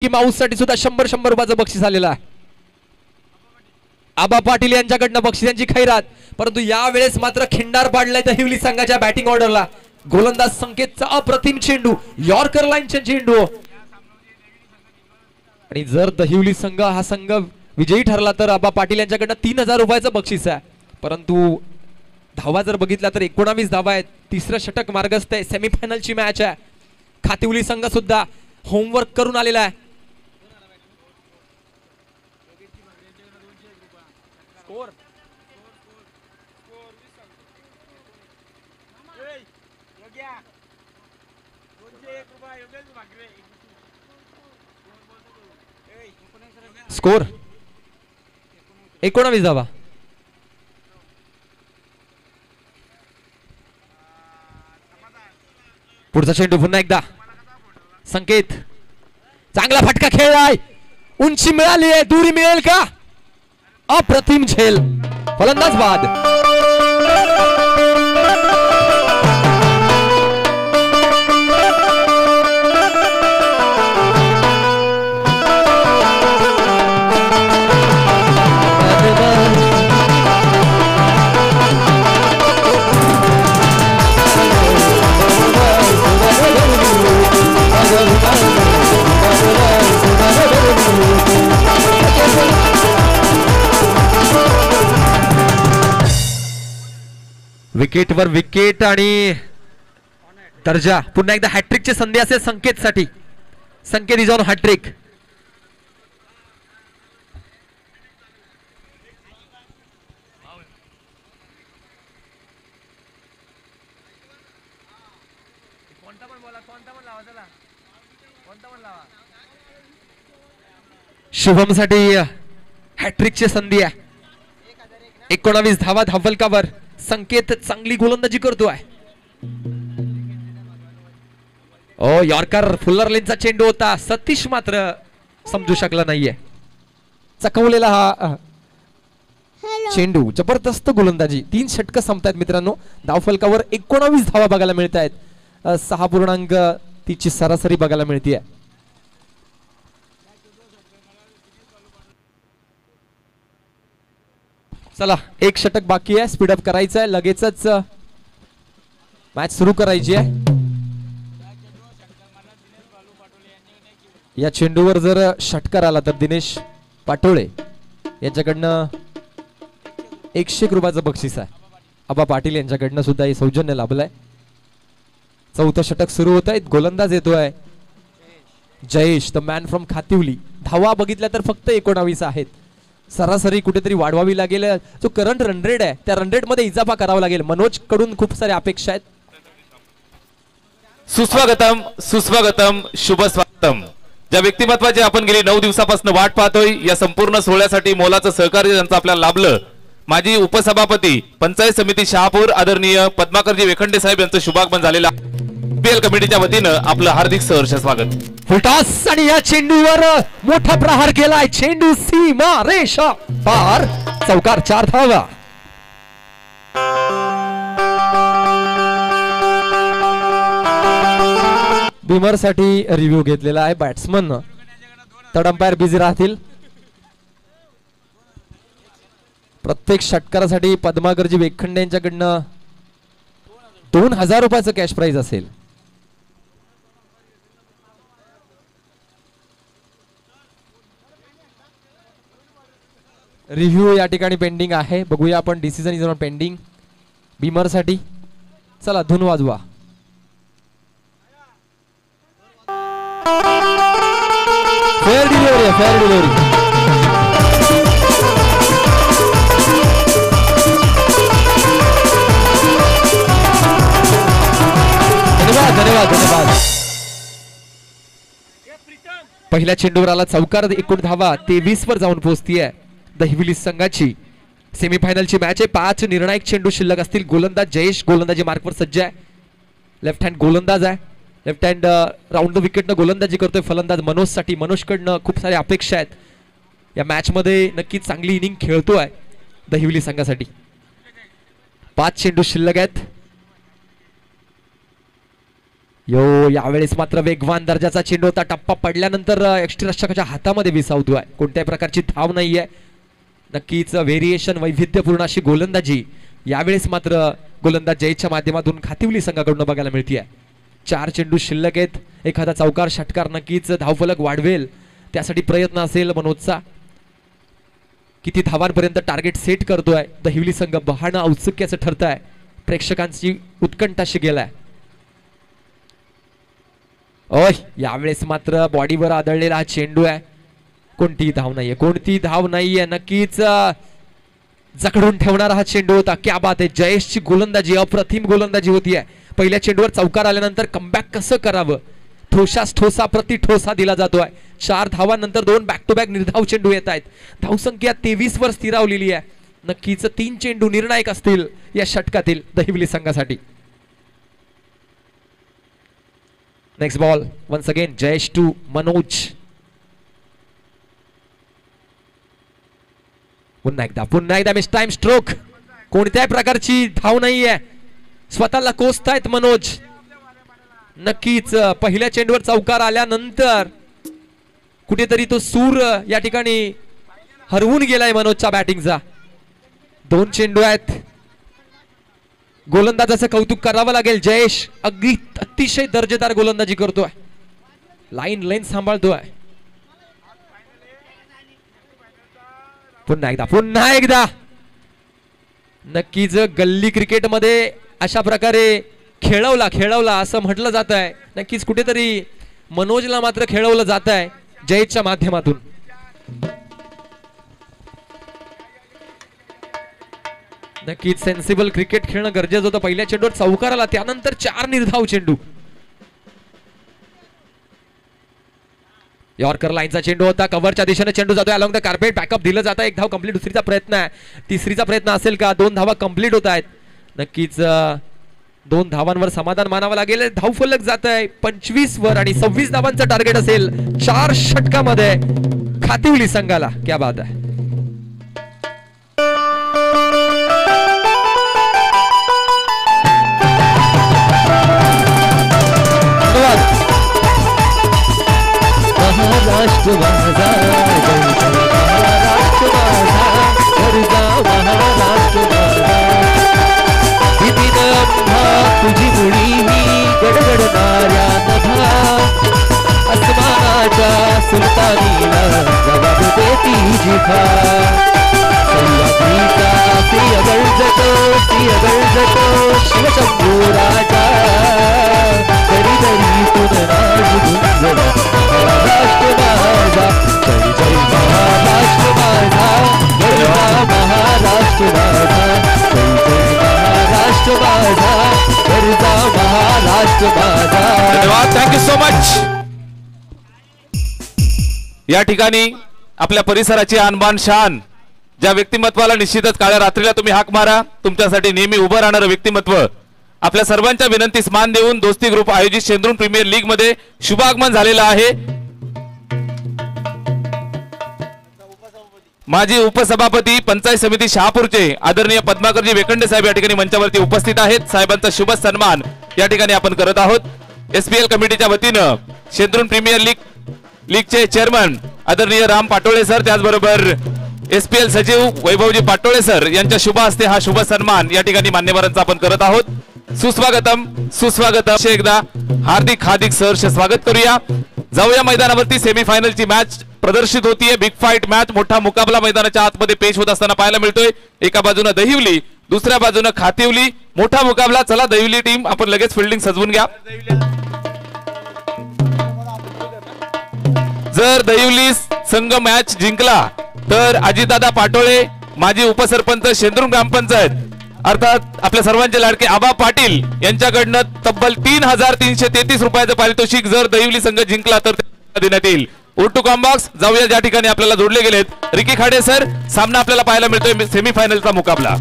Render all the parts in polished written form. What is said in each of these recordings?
की माऊस साठी सुद्धा 100 रुपयाचं बक्षीस आलेलं आहे. आबा पाटील यांच्याकडनं बक्षिसांची खैरात. परंतु यावेळेस मात्र खिंडार पाडलाय दहिवली संघाच्या बॅटिंग ऑर्डरला. गोलंदाज संकेतचा अप्रतिम चेंडू, यॉर्कर लाईनचा चेंडू. आणि जर दहिवली संघ हा संघ विजयी ठरला तर आबा पाटील यांच्याकडनं 3000 रुपयाचं बक्षीस आहे. परंतु धावा जर बघितला तर 19 धावा आहेत. तिसरं षटक मार्गस्थ आहे. सेमीफायनलची मॅच आहे. खातिवली संघ सुद्धा होमवर्क करून आलेला आहे. स्कोर 19 धावा. पुढचा चेंडू पुन्हा एकदा संकेत. चांगला फटका खेळलाय. उंची मिळाली आहे. दुरी मिळेल का? अप्रतिम झेल. फलंदाज बाद. विकेट वर विकेट आणि दर्जा. पुन्हा एकदा हॅट्रिकची संधी असेल संकेत साठी. संकेत इज ऑन हॅट्रिक. शुभम साठी हॅट्रिकची संधी आहे. 19 धावा धावफलकावर. संकेत चांगली गोलंदाजी करतोय. यॉर्कर फुल्लर लेनचा चेंडू होता. सतीश मात्र समजू शकला नाहीये. चकवलेला हा चेंडू. जबरदस्त गोलंदाजी. 3 षटकं संपतायत मित्रांनो. धावफलकावर 19 धावा बघायला मिळत आहेत. 6 तिची सरासरी बघायला मिळते. चला 1 षटक बाकी आहे. स्पीडअप करायचं आहे. लगेचच मॅच सुरू करायची आहे. या चेंडूवर जर षटकार आला तर दिनेश पाटोळे यांच्याकडनं 101 रुपयाचं बक्षीस आहे. आबा पाटील यांच्याकडनं सुद्धा हे सौजन्य लाभलंय. 4थं षटक सुरू होत आहे. गोलंदाज येतोय जयेश, द मॅन फ्रॉम खातिवली. धावा बघितल्या तर फक्त 19 आहेत. सरासरी कुठेतरी वाढवावी लागेल. जो करंट रन रेट आहे त्या रन रेट मध्ये इजाफा करावा लागेल. मनोज कडून खूप साऱ्या अपेक्षा आहेत. सुस्वागतम सुस्वागतम शुभ स्वागतम. ज्या व्यक्तिमत्वाची आपण गेली 9 दिवसापासून वाट पाहतोय, या संपूर्ण सोहळ्यासाठी मोलाचं सहकार्य ज्यांचं आपल्याला लाभलं, माजी उपसभापती पंचायत समिती शहापूर आदरणीय पद्माकरजी वेखंडे साहेब यांचं शुभागमन झालेलं. पीएल कमिटीच्या वतीनं आपलं हार्दिक सहर्ष स्वागत. फुलटॉस आणि या चेंडूवर मोठा प्रहार केलाय. चेंडू सीमा रेषा पार. चौकार. 4 धावा. बिमर साठी रिव्ह्यू घेतलेला आहे बॅट्समन. थर्ड अंपायर बिझी राहतील. प्रत्येक षटकारासाठी पद्माकरजी वेखंडे यांच्याकडनं 2000 रुपयाचं कॅश प्राइज असेल. रिव्ह्यू या ठिकाणी पेंडिंग आहे. बघूया आपण. डिसिजन इज ऑन पेंडिंग बिमर साठी. चला धून वाजवा. फेअर डिलिव्हरी आहे. Fair delivery. धन्यवाद धन्यवाद धन्यवाद. पहिल्या चेंडूवर आला चौकार. 1 धावा 23 वर जाऊन पोहोचतीये दहिवली संघाची. सेमीफायनलची मॅच आहे. 5 निर्णायक चेंडू शिल्लक असतील. गोलंदाज जयेश गोलंदाजी मार्कवर सज्ज आहे. लेफ्ट हँड गोलंदाज आहे. लेफ्ट हँड राऊंड द विकेटनं गोलंदाजी करतोय फलंदाज मनोज साठी. मनोजकडनं खूप साऱ्या अपेक्षा आहेत. या मॅच मध्ये नक्कीच चांगली इनिंग खेळतोय दहिवली संघासाठी. 5 चेंडू शिल्लक आहेत. यावेळेस मात्र वेगवान दर्जाचा चेंडू होता. टप्पा पडल्यानंतर यष्टीरक्षकाच्या हातामध्ये विसावतोय. कोणत्याही प्रकारची धाव नाहीये. नक्कीच व्हेरिएशन वैविध्यपूर्ण अशी गोलंदाजी यावेळेस मात्र गोलंदाज जयच्या माध्यमातून खातिवली संघाकडून बघायला मिळतीये. 4 चेंडू शिल्लक आहेत. एखादा चौकार षटकार नक्कीच धावफलक वाढवेल त्यासाठी प्रयत्न असेल मनोजचा. किती धावांपर्यंत टार्गेट सेट करतोय दहिवली संघ पाहणं औत्सुक्याचं ठरत आहे. प्रेक्षकांची उत्कंठाशी गेलाय. यावेळेस मात्र बॉडीवर आदळलेला हा चेंडू आहे. कोणती धाव नाहीये, कोणती धाव नाहीये. नक्कीच जखडून ठेवणारा हा चेंडू होता. क्या बात आहे. जयेशची गोलंदाजी अप्रतिम गोलंदाजी होतीये. पहिल्या चेंडूवर चौकार आल्यानंतर कमबॅक कसं करावं, ठोसास ठोसा प्रति ठोसा दिला जातोय. 4 धावांनंतर 2 बॅक टू बॅक निर्धाव चेंडू येत आहेत. धावसंख्या 23 वर स्थिरावलेली आहे. नक्कीच 3 चेंडू निर्णायक असतील या षटकातील दहिवली संघासाठी. Next ball once again Jayesh to Manoj. पुन्हा एकदा मिस टाइम स्ट्रोक. कोणत्याही प्रकारची धाव नाहीये. स्वतःला कोसतायत मनोज. नक्कीच पहिल्या चेंडूवर चौकार आल्यानंतर कुठेतरी तो सूर या ठिकाणी हरवून गेलाय मनोजच्या बॅटिंगचा. 2 चेंडू आहेत. गोलंदाजाचं कौतुक करावं लागेल. जयेश अतिशय दर्जेदार गोलंदाजी करतोय. लाईन लेन सांभाळतोय. पुन्हा एकदा नक्कीच गल्ली क्रिकेटमध्ये अशा प्रकारे खेळवला असं म्हटलं जात आहे. नक्कीच कुठेतरी मनोजला मात्र खेळवलं जात आहे जयेशच्या माध्यमातून. नक्कीच सेन्सिबल क्रिकेट खेळणं गरजेचं होतं. पहिल्या चेंडूवर चौकार आला त्यानंतर 4 निर्धाव चेंडू. यॉर्कर लाईनचा चेंडू होता. कव्हरच्या दिशेने चेंडू जातोय. अलॉंग द कार्पेट बॅकअप दिलं जातं. 1 धाव कंप्लीट. दुसरीचा प्रयत्न आहे. तिसरीचा प्रयत्न असेल का? 2 धावा कंप्लीट होत आहेत. नक्कीच 2 धावांवर समाधान मानावं लागेल. धावफलक जात आहे 25 वर आणि 26 धावांचं टार्गेट असेल 4 षटकामध्ये खातिवली संघाला. क्या बात आहे. महाराष्ट्र माझा महाराष्ट्र माझा गरजा महाराष्ट्र माझा. तुझी मुळी ही गडगडणाऱ्या नभा अस्मानाच्या सुलतानीला जबाब देती जिभा. सह्याद्रीचा प्रिय गळजतो शिवशंभू राजा. दरी दरी तुझ गुंजला महाराष्ट्र माझा. जय जय महाराष्ट्र माझा गरजा महाराष्ट्र माझा. जय जय महाराष्ट्र माझा गरजा महाराष्ट्र माझा. धन्यवाद. Thank you so much. या ठिकाणी आपल्या परिसराची आणबाण शान ज्या व्यक्तिमत्वाला निश्चितच काळ्या रात्रीला तुम्ही हाक मारा. तुमच्यासाठी नेहमी उभं राहणारं व्यक्तिमत्व. आपल्या सर्वांच्या विनंतीस मान देऊन दोस्ती ग्रुप आयोजित शेंद्रून प्रीमियर लीग मध्ये शुभागमन झालेलं आहे. माजी उपसभापती पंचायत समिती शहापूरचे आदरणीय पद्माकरजी वेकंडे साहेब या ठिकाणी मंचावरती उपस्थित आहेत. साहेबांचा शुभ सन्मान या ठिकाणी आपण करत आहोत. SPL कमिटीच्या वतीनं शेंद्रून प्रीमियर लीगचे चेअरमन आदरणीय राम पाटोळे सर, त्याचबरोबर SPL सचिव वैभवजी पाटोळे सर यांच्या शुभ हस्ते हा शुभ सन्मान या ठिकाणी मान्यवरांचा आपण करत आहोत. सुस्वागतम सुस्वागतम. एकदा हार्दिक हार्दिक सहर्ष स्वागत करूया. जाऊया मैदानावरती. सेमीफायनलची मॅच प्रदर्शित होतीये. बिग फाईट मॅच, मोठा मुकाबला मैदानाच्या आतमध्ये पेश होत असताना पाहायला मिळतोय. एका बाजूने दहिवली, दुसऱ्या बाजूने खातिवली. मोठा मुकाबला. चला दहिवली टीम आपण लगेच फिल्डिंग सजवून घ्या. जर दहिवली संघ मॅच जिंकला तर अजितदादा पाटोळे माजी उपसरपंच शेंद्रून ग्रामपंचायत अर्थात आपल्या सर्वांचे लाडके आबा पाटील यांच्याकडनं तब्बल 3333 रुपयाचं पारितोषिक जर दहिवली संघ जिंकला तर देण्यात येईल. उर्टू कॉम्बॉक्स जाऊया ज्या ठिकाणी आपल्याला जोडले गेलेत. रिकी खाडे सर, सामना आपल्याला पाहायला मिळतोय सेमीफायनलचा मुकाबला.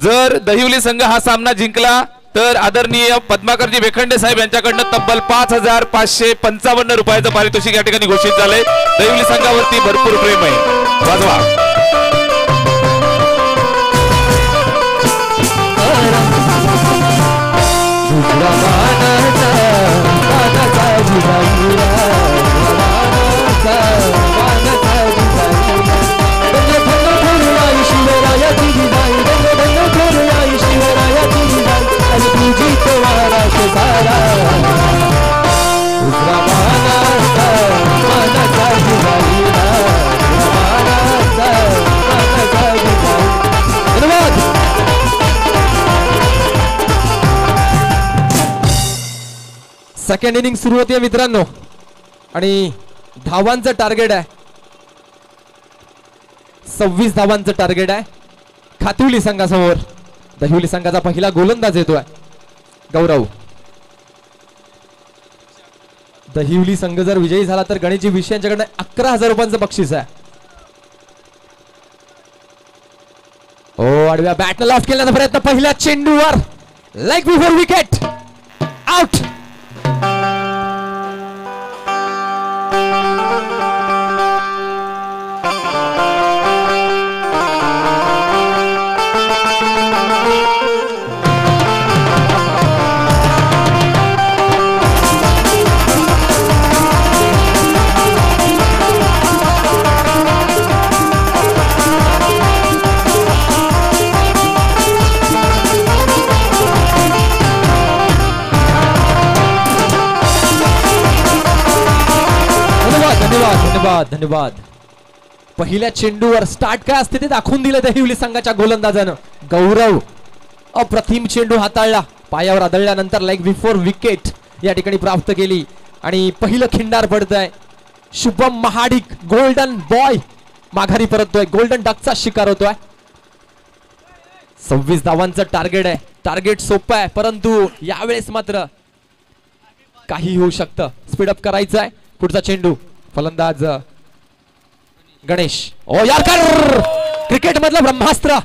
जर दहिवली संघ हा सामना जिंकला तर आदरणीय पद्माकरजी वेखंडे साहेब यांच्याकडनं तब्बल 5,555 रुपयाचं पारितोषिक या ठिकाणी घोषित झालंय. दैवली संघावरती भरपूर प्रेम आहे. वाजवा. सेकंड इनिंग सुरू होते मित्रांनो आणि धावांचं टार्गेट आहे 26 धावांचं टार्गेट आहे खातिवली संघासमोर. दहिवली संघाचा पहिला गोलंदाज येतोय गौरव. दहिवली संघ जर विजयी झाला तर गणेशजी विषय यांच्याकडनं 11,000 रुपयांचं बक्षीस आहे. ओ आडव्या बॅटनं लॉफ्ट केल्याचा प्रयत्न पहिल्या चेंडूवर लाईक बिफोर विकेट आउट. धन्यवाद. पहिल्या चेंडूवर स्टार्ट काय असते ते दाखवून दिलं दहिवली संघाच्या गोलंदाजानं. गौरव अप्रतिम चेंडू हाताळला, पायावर आदळल्यानंतर लाईक बिफोर विकेट या ठिकाणी प्राप्त केली आणि पहिलं खिंडार पडतंय. शुभम महाडिक गोल्डन बॉय माघारी परततोय, गोल्डन डकचा शिकार होतोय. 26 धावांचं टार्गेट आहे. टार्गेट सोपं आहे परंतु यावेळेस मात्र काही होऊ शकतं. स्पीडअप करायचं आहे. पुढचा चेंडू फलंदाज गणेश. ओ यारकर क्रिकेट मधलं ब्रह्मास्त्र.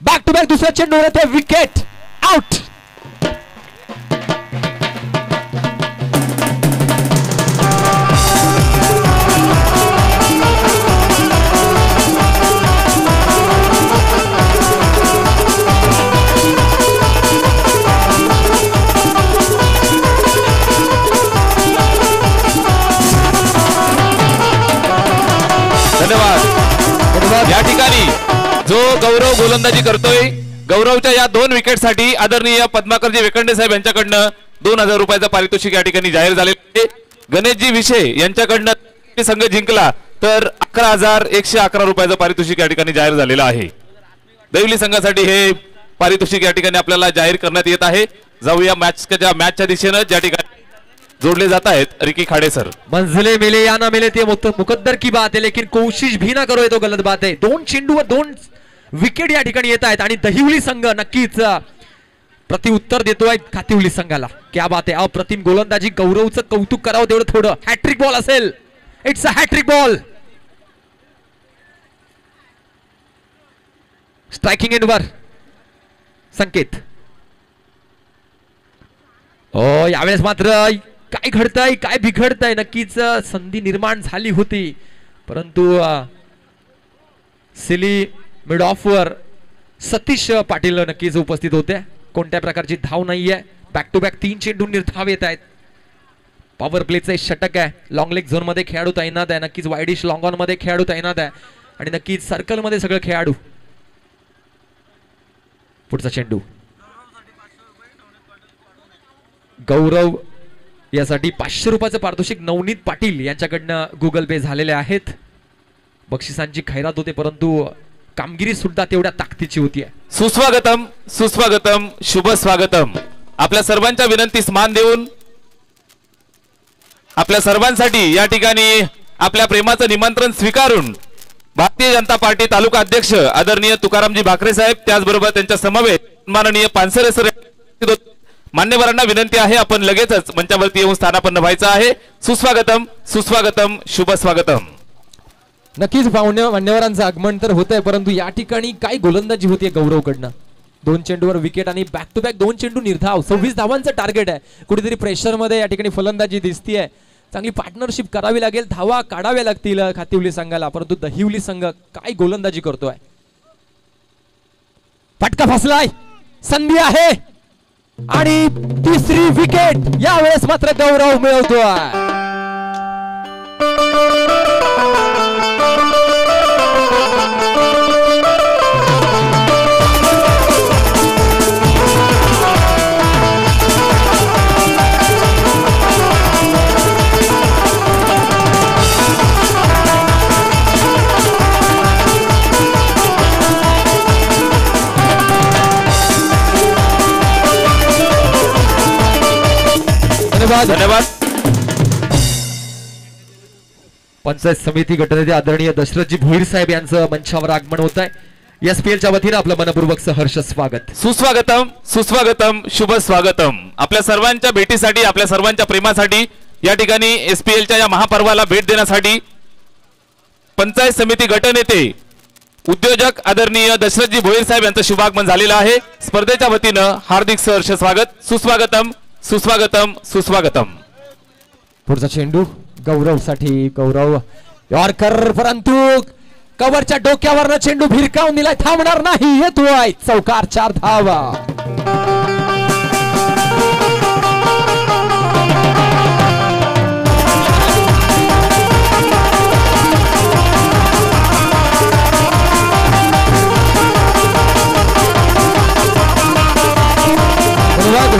बॅक टू बॅक दुसरा चेंडू येते विकेट आउट. या ठिकाणी जो गौरव गोलंदाजी करतोय, गौरवच्या या 2 विकेटसाठी आदरणीय पद्माकरजी वेखंडे साहेब यांच्याकडनं 2,000 रुपयाचं पारितोषिक या ठिकाणी जाहीर झाले. गणेशजी विषय यांच्याकडनं संघ जिंकला तर 11,111 रुपयाचं पारितोषिक या ठिकाणी जाहीर झालेलं आहे. दैवली संघासाठी हे पारितोषिक या ठिकाणी आपल्याला जाहीर करण्यात येत आहे. जाऊया मॅचच्या दिशेनं ज्या ठिकाणी जोड़ले जाता है रिकी खाड़े सर. मंजिले मिले या ना मिले ते मुकद्दर की बात है लेकिन कोशिश भी ना करो ये तो गलत बात है. 2 चेंडूवर 2 विकेट या ठिकाणी येत आहेत आणि दहिवली संघ नक्कीच प्रत्युत्तर देतोय खातिवली संघाला. क्या बात आहे. अप्रतिम गोलंदाजी. गौरवचं कौतुक करावं तेवढं थोडं. हॅट्रिक बॉल असेल. It's a hat trick ball. Striking एंडवर संकेत. ओ यावेळेस मात्र काय घडतंय काय बिघडतंय. नक्कीच संधी निर्माण झाली होती परंतु सिली मिड ऑफवर सतीश पाटील नक्कीच उपस्थित होते. कोणत्या प्रकारची धाव नाहीये. बॅक टू बॅक 3 चेंडू निर्धाव येत आहेत. पॉवर प्लेचं षटक आहे. लॉंग लेग झोन मध्ये खेळाडू तैनात आहे. नक्कीच वाईडिश लॉंग ऑन मध्ये खेळाडू तैनात आहे आणि नक्कीच सर्कल मध्ये सगळं खेळाडू. पुढचा चेंडू गौरव यासाठी 500 रुपयाचं पारितोषिक नवनीत पाटील यांच्याकडनं गुगल पे झालेले आहेत. बक्षिसांची खैरात होते परंतु कामगिरी सुद्धा तेवढ्या ताकदीची होती. सुस्वागतम सुस्वागतम शुभ स्वागतम. आपल्या सर्वांच्या विनंतीस मान देऊन आपल्या सर्वांसाठी या ठिकाणी आपल्या प्रेमाचं निमंत्रण स्वीकारून भारतीय जनता पार्टी तालुका अध्यक्ष आदरणीय तुकारामजी भाकरे साहेब, त्याचबरोबर त्यांच्या समवेत माननीय पानसरे सर, मान्यवरांना विनंती आहे आपण लगेचच मंचावरती येऊन स्थानापन्न व्हायचं आहे. सुस्वागतम सुस्वागतम शुभ स्वागतम. नक्कीच मान्यवरांचं आगमन तर होतंय परंतु या ठिकाणी काय गोलंदाजी होतीये गौरवकडनं. 2 चेंडूवर विकेट आणि बॅक टू बॅक 2 चेंडू निर्धाव. 26 धावांचं टार्गेट आहे. कुठेतरी प्रेशर मध्ये या ठिकाणी फलंदाजी दिसतीये. चांगली पार्टनरशिप करावी लागेल, धावा काढाव्या लागतील खातिवली संघाला. परंतु दहिवली संघ काय गोलंदाजी करतोय. फटका फसलाय, संधी आहे आणि तिसरी विकेट यावेळेस मात्र गौरव मिळवतोय. धन्यवाद. पंचायत समिती गटनेते आदरणीय दशरथजी भोईर साहेब यांचं मंचावर आगमन होत आहे. एसपीएलच्या वतीने आपलं मनपूर्वक सहर्ष स्वागत. सुस्वागतम, सुस्वागतम, शुभ स्वागतम. आपल्या सर्वांच्या भेटीसाठी, आपल्या सर्वांच्या प्रेमासाठी या ठिकाणी एसपीएलच्या या महापर्वाला भेट देण्यासाठी पंचायत समिती गटनेते उद्योजक आदरणीय दशरथजी भोईर साहेब यांचं शुभागमन झालेलं आहे. स्पर्धेच्या वतीनं हार्दिक सहर्ष स्वागत. सुस्वागतम, सुस्वागतम, सुस्वागतम. पुढचा चेंडू गौरव साठी. गौरव यॉर्कर, परंतु कव्हरच्या डोक्यावरनं चेंडू भिरकावून दिलाय. थांबणार नाही, येतोय चौकार. 4 धावा.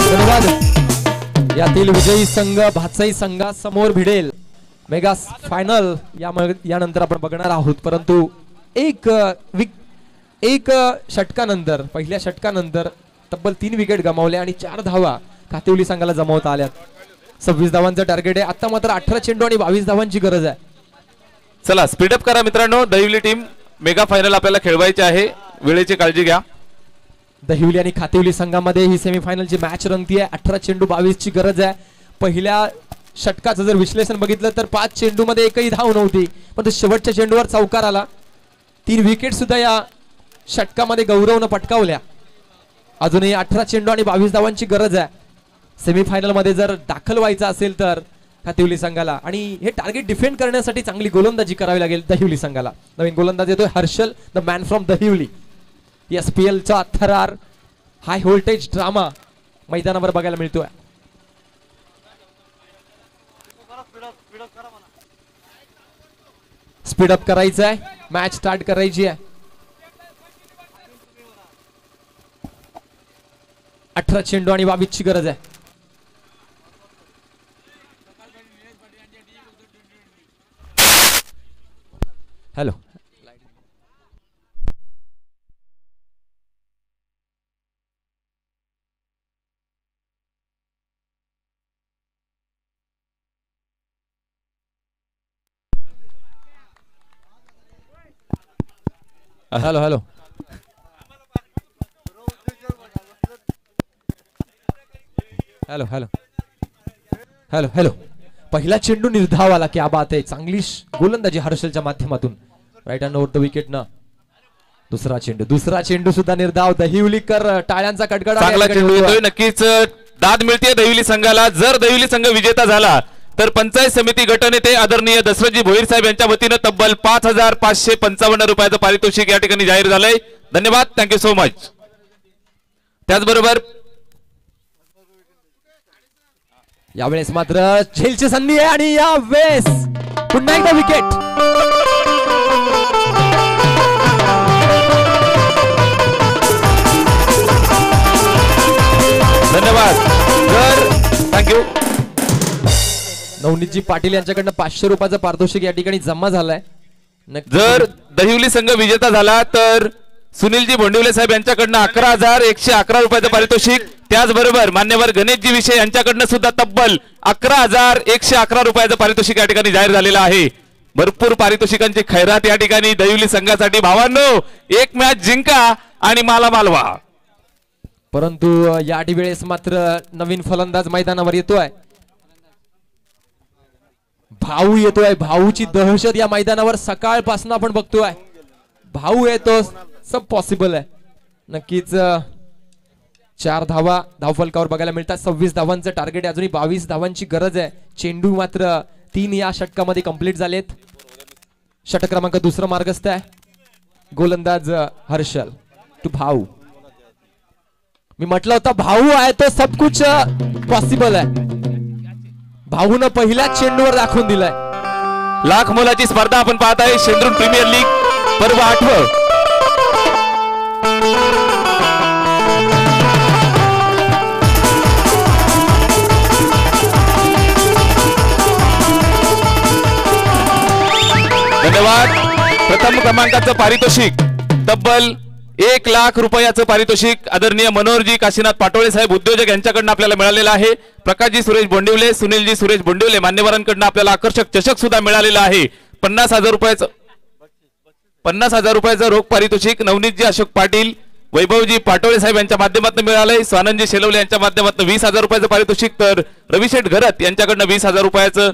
धन्यवाद. यातील विजयी संघ भातसाई संघासमोर भिडेल. मेगा फायनल यानंतर आपण बघणार आहोत. परंतु एक षटकानंतर, पहिल्या षटकानंतर तब्बल 3 विकेट गमावल्या आणि 4 धावा खातिवली संघाला जमवता आल्यात. 26 धावांचं टार्गेट आहे. आता मात्र 18 चेंडू आणि 22 धावांची गरज आहे. चला स्पीडअप करा मित्रांनो. दहिवली टीम मेगा फायनल आपल्याला खेळवायची आहे. वेळेची काळजी घ्या. दहिवली आणि खातिवली संघामध्ये ही सेमीफायनलची मॅच रंगतीये. 18 चेंडू 22 ची गरज आहे. पहिल्या षटकाचं जर विश्लेषण बघितलं तर 5 चेंडू मध्ये एकही धाव नव्हती, पण शेवटच्या चेंडूवर चौकार आला. 3 विकेट सुद्धा या षटकामध्ये गौरवनं पटकावल्या. अजूनही 18 चेंडू आणि 22 धावांची गरज आहे सेमीफायनल मध्ये जर दाखल व्हायचं असेल तर खातिवली संघाला. आणि हे टार्गेट डिफेंड करण्यासाठी चांगली गोलंदाजी करावी लागेल दहिवली संघाला. नवीन गोलंदाज येतोय Harshal, the man from Dahivali. SPL चा थरार हाय व्होल्टेज ड्रामा मैदानावर बघायला मिळतोय. स्पीडअप करायचं आहे, मॅच स्टार्ट करायची आहे. 18 चेंडू आणि 22 ची गरज आहे. Hello, hello hello hello hello hello hello पहिला चेंडू निर्धाव आला. क्या बात आहे. चांगली गोलंदाजी हर्षलच्या माध्यमातून. Right hand over the wicket ना. दुसरा चेंडू सुद्धा निर्धाव. दहिवलीकर टाळ्यांचा कडकडाट. चांगला चेंडू येतोय. नक्कीच दाद मिळते दहिवली संघाला. जर दहिवली संघ विजेता झाला तर पंचायत समिती गटनेते आदरणीय दशरथजी भोईर साहेब यांच्या वतीनं तब्बल 5,555 रुपयाचं पारितोषिक या ठिकाणी जाहीर झालंय. धन्यवाद, थँक्यू सो मच. त्याचबरोबर यावेळेस मात्र झेलची संधी आहे आणि यावेळेस पुन्हा एकदा विकेट. धन्यवाद, थँक्यू. नवनीतजी पाटील यांच्याकडनं 500 रुपयाचं पारितोषिक या ठिकाणी जमा झालाय. जर दहिवली संघ विजेता झाला तर सुनीलजी भोंडिवले साहेब यांच्याकडनं 11,111 रुपयाचं पारितोषिक. त्याचबरोबर मान्यवर गणेशजी विषय यांच्याकडनं सुद्धा तब्बल 11,111 रुपयाचं पारितोषिक या ठिकाणी जाहीर झालेलं आहे. भरपूर पारितोषिकांची खैरात या ठिकाणी दहिवली संघासाठी. भावांनो, एक मॅच जिंका आणि मालामाल व्हा. परंतु या वेळेस मात्र नवीन फलंदाज मैदानावर येतोय. भाऊ येतोय. भाऊची दहशत या मैदानावर सकाळपासून आपण बघतोय. भाऊ येतो, सब पॉसिबल आहे. नक्कीच 4 धावा धावफलकावर बघायला मिळतात. 26 धावांचं टार्गेट आहे. अजूनही 22 धावांची गरज आहे. चेंडू मात्र 3 या षटकामध्ये कंप्लीट झालेत. षटक क्रमांक 2 मार्गस्थ आहे. गोलंदाज हर्षल टू भाऊ. मी म्हटलं होतं भाऊ आहे तो सब कुछ पॉसिबल आहे. भाऊनं पहिल्याच चेंडूवर दाखवून दिलाय. लाख मोलाची स्पर्धा आपण पाहत आहे. शेंद्रून प्रीमियर लीग पर्व 8. धन्यवाद. प्रथम क्रमांकाचं पारितोषिक तब्बल 1 लाख रुपयाचं पारितोषिक आदरणीय मनोहरजी काशीनाथ पाटोळे साहेब उद्योजक यांच्याकडून आपल्याला मिळालेलं आहे. प्रकाशजी सुरेश बोंडिवले, सुनीलजी सुरेश बोंडिवले मान्यवरांकडून आपल्याला आकर्षक चषक सुद्धा मिळालेला आहे. 50,000 रुपयाचं रोख पारितोषिक नवनीतजी अशोक पाटील, वैभवजी पाटोळे साहेब यांच्या माध्यमातून मिळालंय. स्वानंदजी शेलवले यांच्या माध्यमातून 20,000 रुपयाचं पारितोषिक, तर रविशेठ घरत यांच्याकडनं 20,000 रुपयाचं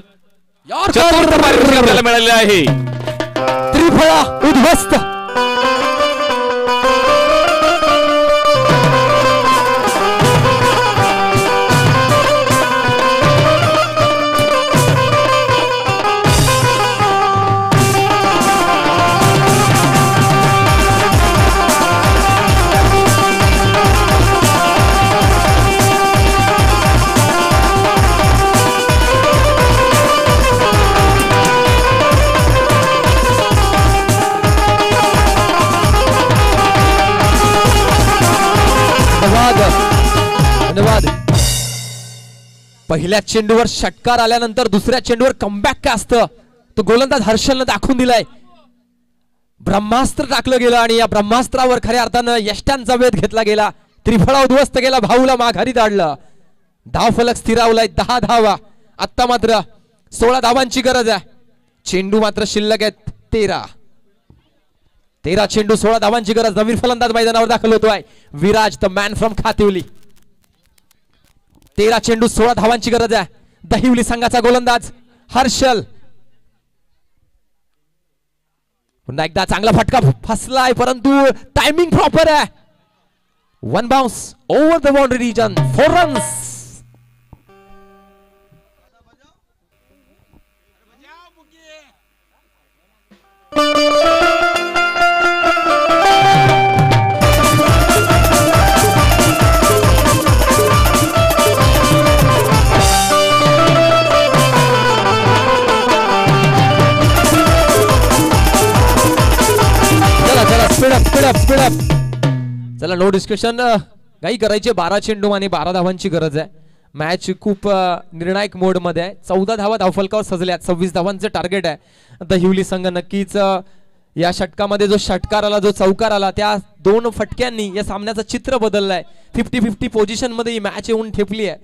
चतुर्थ पारितोषिक आपल्याला मिळालेलं आहे. त्रिफळा उद्ध्वस्त. धन्यवाद. पहिल्या चेंडूवर षटकार आल्यानंतर दुसऱ्या चेंडूवर कमबॅक काय असतं तो गोलंदाज हर्षलनं दाखवून दिलाय. ब्रह्मास्त्र टाकलं गेलं आणि या ब्रह्मास्त्रावर खऱ्या अर्थानं यष्ट्यांचा वेध घेतला गेला. त्रिफळा उद्ध्वस्त केला. भाऊला माघारी धाडलं. धावफलक स्थिरावलाय 10 धावा. आता मात्र 16 धावांची गरज आहे. चेंडू मात्र शिल्लक आहेत 13 चेंडू 16 धावांची गरज. नवीन फलंदाज मैदानावर दाखल होतोय. विराज द मॅन फ्रॉम खातिवली. 13 चेंडू 16 धावांची गरज आहे. दहिवली संघाचा गोलंदाज हर्षल. पुन्हा एकदा चांगला फटका फसलाय परंतु टायमिंग प्रॉपर आहे. 1 bounce over the boundary region. 4 runs. Speed up. चला नो डिस्कशन. काही करायचे. 12 चेंडू आणि 12 धावांची गरज आहे. मॅच खूप निर्णायक मोड मध्ये आहे. 14 धावा धावफलकावर सजल्यात. 26 धावांचं टार्गेट आहे. दहिवली संघ नक्कीच या षटकामध्ये जो षटकार आला जो चौकार आला त्या 2 फटक्यांनी या सामन्याचं चित्र बदललंय. 50-50 पोझिशन मध्ये मॅच येऊन ठेपली आहे.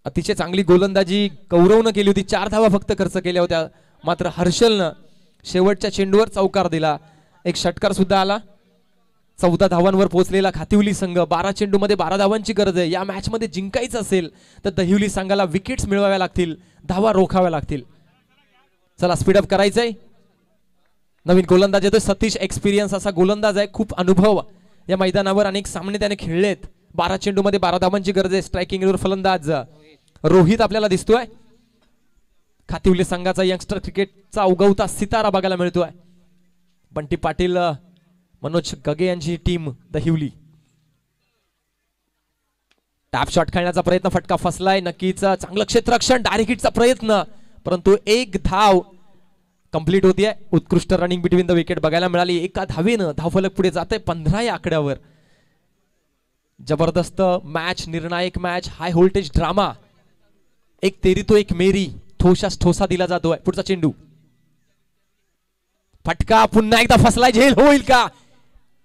अतिशय चांगली गोलंदाजी गौरवनं केली होती. 4 धावा फक्त खर्च केल्या होत्या. मात्र हर्षलनं शेवटच्या चेंडूवर चौकार दिला. एक षटकार सुद्धा आला. 14 धावांवर पोहोचलेला खातिवली संघ. 12 चेंडू मध्ये 12 धावांची गरज आहे. या मॅच मध्ये जिंकायचं असेल तर दहिवली संघाला विकेट्स मिळवाव्या लागतील. धावा रोखाव्या लागतील. चला स्पीडअप करायचंय. नवीन गोलंदाज येतोय सतीश. एक्सपिरियन्स असा गोलंदाज आहे. खूप अनुभव या मैदानावर. अनेक सामने त्याने खेळलेत. 12 चेंडू मध्ये 12 धावांची गरज आहे. स्ट्रायकिंग फलंदाज रोहित आपल्याला दिसतोय. खातिवली संघाचा यंगस्टर क्रिकेटचा उगवता सितारा बघायला मिळतोय. बंटी पाटील, मनोज गगे यांची टीम दहिवली. टॅप शॉट खेळण्याचा प्रयत्न. फटका फसलाय. नक्कीच चांगलं क्षेत्ररक्षण. डायरेक्ट हिटचा प्रयत्न परंतु 1 धाव कंप्लीट होतीये. उत्कृष्ट रनिंग बिटवीन द विकेट बघायला मिळाली. 1 धावेनं धावफलक पुढे जात आहे 15 या आकड्यावर. जबरदस्त मॅच. निर्णायक मॅच. High voltage drama. 1 तेरी तो 1 मेरी. ठोसा दिला जातोय. पुढचा चेंडू. फटका पुन्हा एकदा फसलाय. झेल होईल का?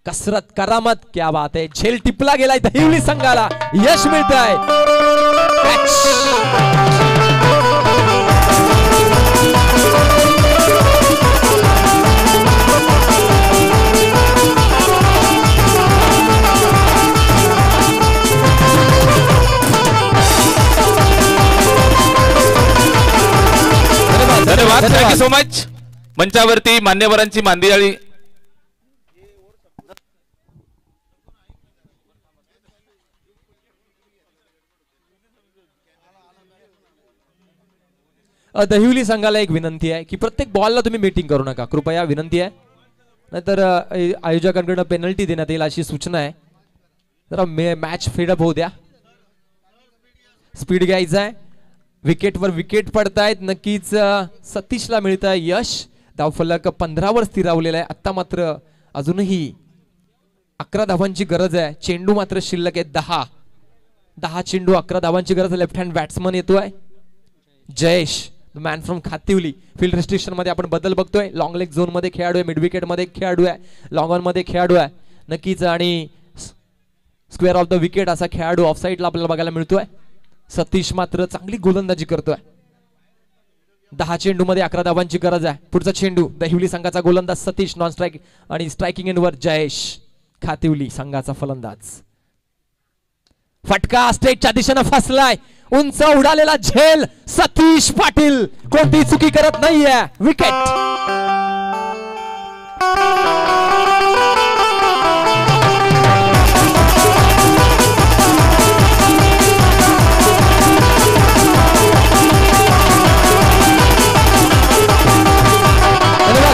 कसरत करामत. क्या बात आहे. झेल टिपला गेलाय. दहिवली संघाला यश मिळत आहे. धन्यवाद. Thank you so much. मंचावरती मान्यवरांची मांदियाळी. दहिवली संघाला एक विनंती आहे की प्रत्येक बॉलला तुम्ही मीटिंग करू नका, कृपया विनंती आहे, नाहीतर आयोजकांकडून पेनल्टी देण्यात येईल अशी सूचना आहे. जरा मॅच फेडअप होऊ द्या, स्पीड घ्यायचा आहे. विकेटवर विकेट पडतायत, नक्कीच सतीशला मिळत आहे यश. धावफलक 15 वर स्थिरावलेला आहे. आता मात्र अजूनही 11 धावांची गरज आहे. चेंडू मात्र शिल्लक आहे 10 चेंडू, 11 धावांची गरज. लेफ्ट हँड बॅट्समन येतोय Jayesh, man from Khativali. Field restriction मध्ये आपण बदल बघतोय. लॉंग लेग झोन मध्ये खेळाडू आहे, मिड विकेट मध्ये खेळाडू आहे, लॉंग ऑन मध्ये खेळाडू आहे नक्कीच, आणि स्क्वेअर ऑफ द विकेट असा खेळाडू ऑफ साईडला आपल्याला बघायला मिळतोय. सतीश मात्र चांगली गोलंदाजी करतोय. 10 चेंडू मध्ये 11 धावांची गरज आहे. पुढचा चेंडू दहिवली संघाचा गोलंदाज सतीश, नॉन स्ट्राईक आणि स्ट्रायकिंग एंडवर जयेश, खातिवली संघाचा फलंदाज. फटका स्ट्रेटच्या दिशेनं फसलाय, उंच उडालेला झेल. सतीश पाटील कोणती चुकी करत नाहीये. विकेट.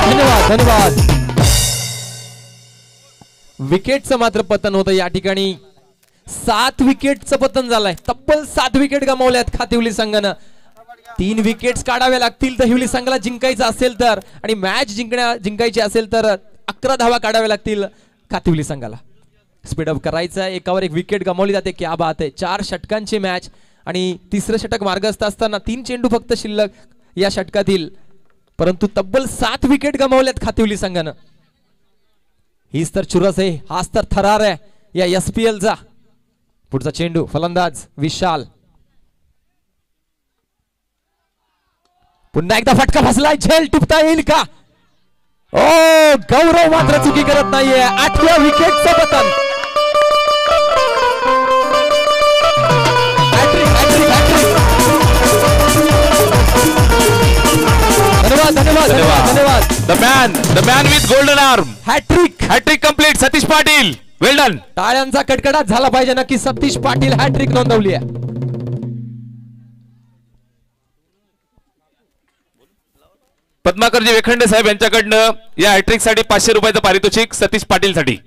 धन्यवाद धन्यवाद. विकेटचं मात्र पतन होतं या ठिकाणी. 7 विकेटचं पतन झालंय. तब्बल 7 विकेट गमावल्यात खातिवली संघानं. 3 विकेट्स काढाव्या लागतील दहिवली संघाला जिंकायचं असेल तर, आणि मॅच जिंकायची असेल तर 11 धावा काढाव्या लागतील खातिवली संघाला. स्पीडअप करायचं आहे. एकावर एक विकेट गमावली जाते. क्या बात आहे. 4 षटकांची मॅच आणि तिसरं षटक मार्गस्थ असताना 3 चेंडू फक्त शिल्लक या षटकातील, परंतु तब्बल 7 विकेट गमावल्यात खातिवली संघानं. हीच तर चुरस आहे, हाच तर थरार आहे या SPL चा. पुढचा चेंडू फलंदाज विशाल. पुन्हा एकदा फटका फसलाय. झेल टिपता येईल का? ओ, गौरव मात्र चुकी करत नाहीये. 8व्या विकेटचं पतन. धन्यवाद धन्यवाद धन्यवाद. The man with golden arm. Hat trick complete Satish Patil. Well done. टाळ्यांचा कडकडाट झाला पाहिजे. नक्की सतीश पाटील हॅट्रिक नोंदवली आहे. पद्माकरजी वेखंडे साहेब यांच्याकडनं या हॅट्रिक साठी 500 रुपयाचं पारितोषिक सतीश पाटील साठी.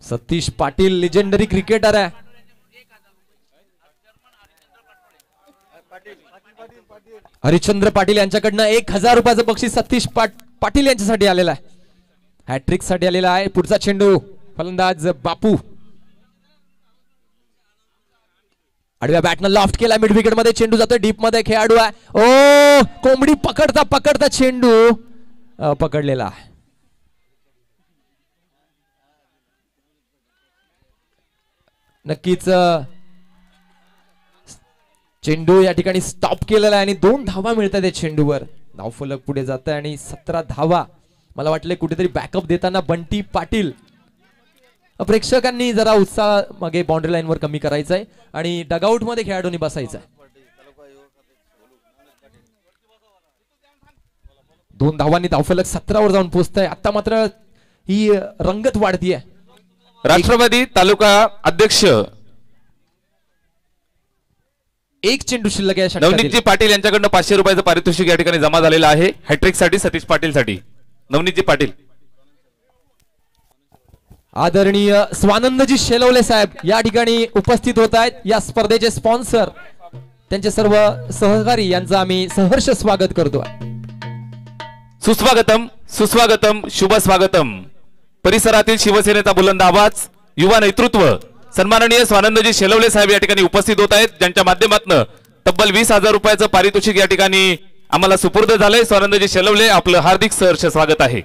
सतीश पाटील लेजेंडरी क्रिकेटर आहे. हरिश्चंद्र पाटील यांच्याकडनं 1000 रुपयाचं बक्षीस सतीश पाटील यांच्यासाठी आलेलं आहे. हॅट्रिक साठी आलेला आहे. पुढचा चेंडू फलंदाज बापू. आडव्या बॅटनं लॉफ्ट केला. मिड विकेट मध्ये चेंडू जातोय. डीप मध्ये खेळाडू आहे. ओ, कोंबडी पकडता चेंडू पकडलेला. नक्कीच चेंडू या ठिकाणी स्टॉप केलेला आहे आणि 2 धावा मिळतात या चेंडूवर. धावफलक पुढे जात आहे आणि 17 धावा. मला वाटलं कुठेतरी बॅकअप देताना बंटी पाटील, प्रेक्षकांनी जरा उत्साह मागे बाउंड्री लाईन वर कमी करायचा आहे आणि डगआउट मध्ये खेळाडूंनी बसायचं आहे. 2 धावांनी धावफलक 17 वर जाऊन पोहोचतंय. आता मात्र ही रंगत वाढतीये. राष्ट्रवादी तालुका अध्यक्ष एक चेंडू शिल्लक आहे. नवनीतजी पाटील यांच्याकडनं 500 रुपयाचं पारितोषिक या ठिकाणी जमा झालेलं आहे हॅट्रिक साठी सतीश पाटील साठी. नवनीतजी पाटील. आदरणीय स्वानंदजी शेलवले साहेब या ठिकाणी उपस्थित होत आहेत. या स्पर्धेचे स्पॉन्सर, त्यांचे सर्व सहकारी यांचं आम्ही सहर्ष स्वागत करतो. सुस्वागतम सुस्वागतम शुभ स्वागतम. परिसरातील शिवसेनेचा बुलंद आवाज, युवा नेतृत्व सन्माननीय स्वानंदजी शेलवले साहेब या ठिकाणी उपस्थित होत आहेत, ज्यांच्या माध्यमातून तब्बल 20,000 रुपयाचं पारितोषिक या ठिकाणी आम्हाला सुपूर्द झालंय. स्वानंदजी शेलवले आपलं हार्दिक सहर्ष स्वागत आहे.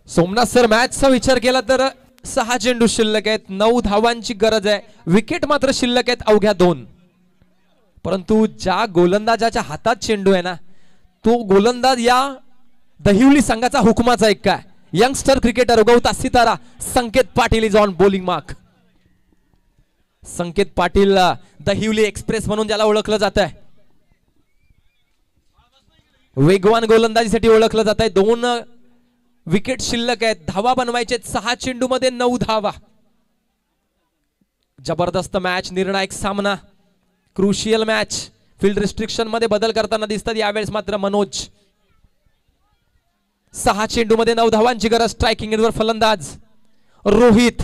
सोमनाथ सर, मॅचचा विचार केला तर 6 चेंडू शिल्लक आहेत. 9 धावांची गरज आहे. विकेट मात्र शिल्लक आहेत अवघ्या 2. परंतु ज्या गोलंदाजाच्या हातात चेंडू आहे ना, तो गोलंदाज या दहिवली संघाचा हुकमाचा एक काय. यंगस्टर क्रिकेटर उगवता सितारा संकेत Patil is on bowling mark. संकेत पाटील दहिवली एक्सप्रेस म्हणून ज्याला ओळखलं जात आहे, वेगवान गोलंदाजीसाठी ओळखलं जात आहे. 2 विकेट शिल्लक आहेत. धावा बनवायचे 6 चेंडू मध्ये 9 धावा. जबरदस्त मॅच, निर्णायक सामना, क्रुशियल मॅच. फील्ड रिस्ट्रिक्शन मध्ये बदल करताना दिसतात यावेळेस मात्र मनोज. 6 चेंडू मध्ये 9 धावांची गरज. स्ट्रायकिंग एंडवर फलंदाज रोहित.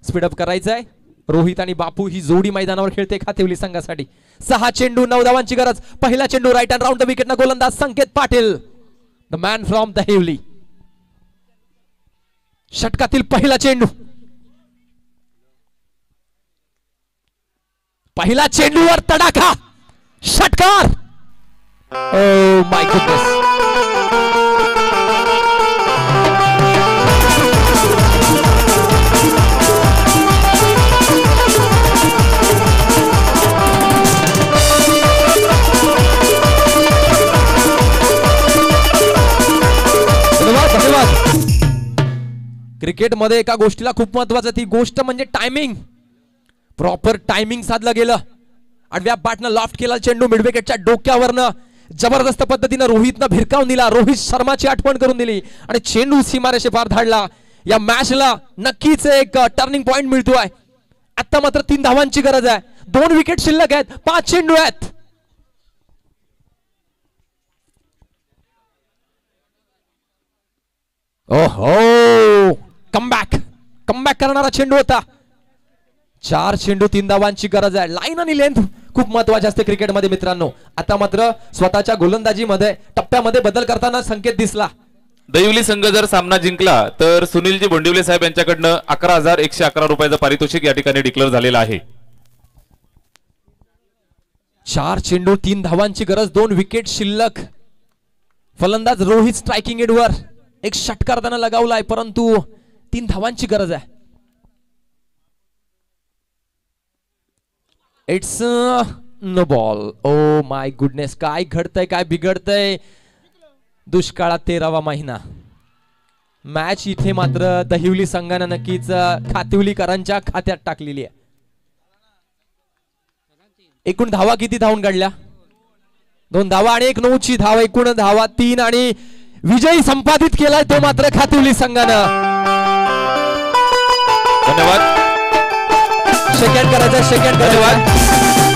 स्पीडअप करायचं आहे. रोहित आणि बापू ही जोडी मैदानावर खेळते खातिवली संघासाठी. 6 चेंडू 9 धावांची गरज. पहिला चेंडू right and round the wicket ना गोलंदाज Sanket Patil, the man from the Hevli. षटकातील पहिला चेंडू. पहिला चेंडूवर तडाखा, षटकार. Oh my goodness. क्रिकेटमध्ये एका गोष्टीला खूप महत्वाचं, ती गोष्ट म्हणजे टायमिंग. प्रॉपर टायमिंग साधलं गेलं. आडव्या बॅटनं लॉफ्ट केला चेंडू मिडविकेटच्या डोक्यावरनं. जबरदस्त पद्धतीनं रोहितनं भिरकावून दिला. रोहित शर्माची आठवण करून दिली आणि चेंडू सीमारेषे पार धाडला. या मॅचला नक्कीच एक टर्निंग पॉइंट मिळतोय. आता मात्र 3 धावांची गरज आहे. 2 विकेट शिल्लक आहेत. 5 चेंडू आहेत. ओहो, कमबॅक करणारा चेंडू होता. 4 चेंडू 3 धावांची गरज आहे. लाईन आणि लेंथ खूप महत्वाची असते क्रिकेटमध्ये मित्रांनो. आता मात्र स्वतःच्या गोलंदाजीमध्ये टप्प्यामध्ये बदल करताना संकेत दिसला. दहिवली संघ जर सामना जिंकला तर सुनीलजी बोंडिवले साहेब यांच्याकडनं 11,111 रुपयाचं पारितोषिक या ठिकाणी डिक्लेअर झालेलं आहे. 4 चेंडू 3 धावांची गरज. 2 विकेट शिल्लक. फलंदाज रोहित स्ट्रायकिंग एंडवर. एक षटकार त्यानं लगावलाय परंतु 3 धावांची गरज आहे. It's no ball. Oh my goodness, काय घडतंय, काय बिघडतंय. दुष्काळात 13वा महिना. मॅच इथे मात्र दहिवली संघानं नक्कीच खातिवलीकरांच्या खात्यात टाकलेली आहे. एकूण धावा किती धावून काढल्या? 2 धावा आणि 1 9ची धाव. एकूण धावा 3 आणि विजयी संपादित केलाय तो मात्र खातिवली संघानं. धन्यवाद. सेकंड करायचा, सेकंड. धन्यवाद.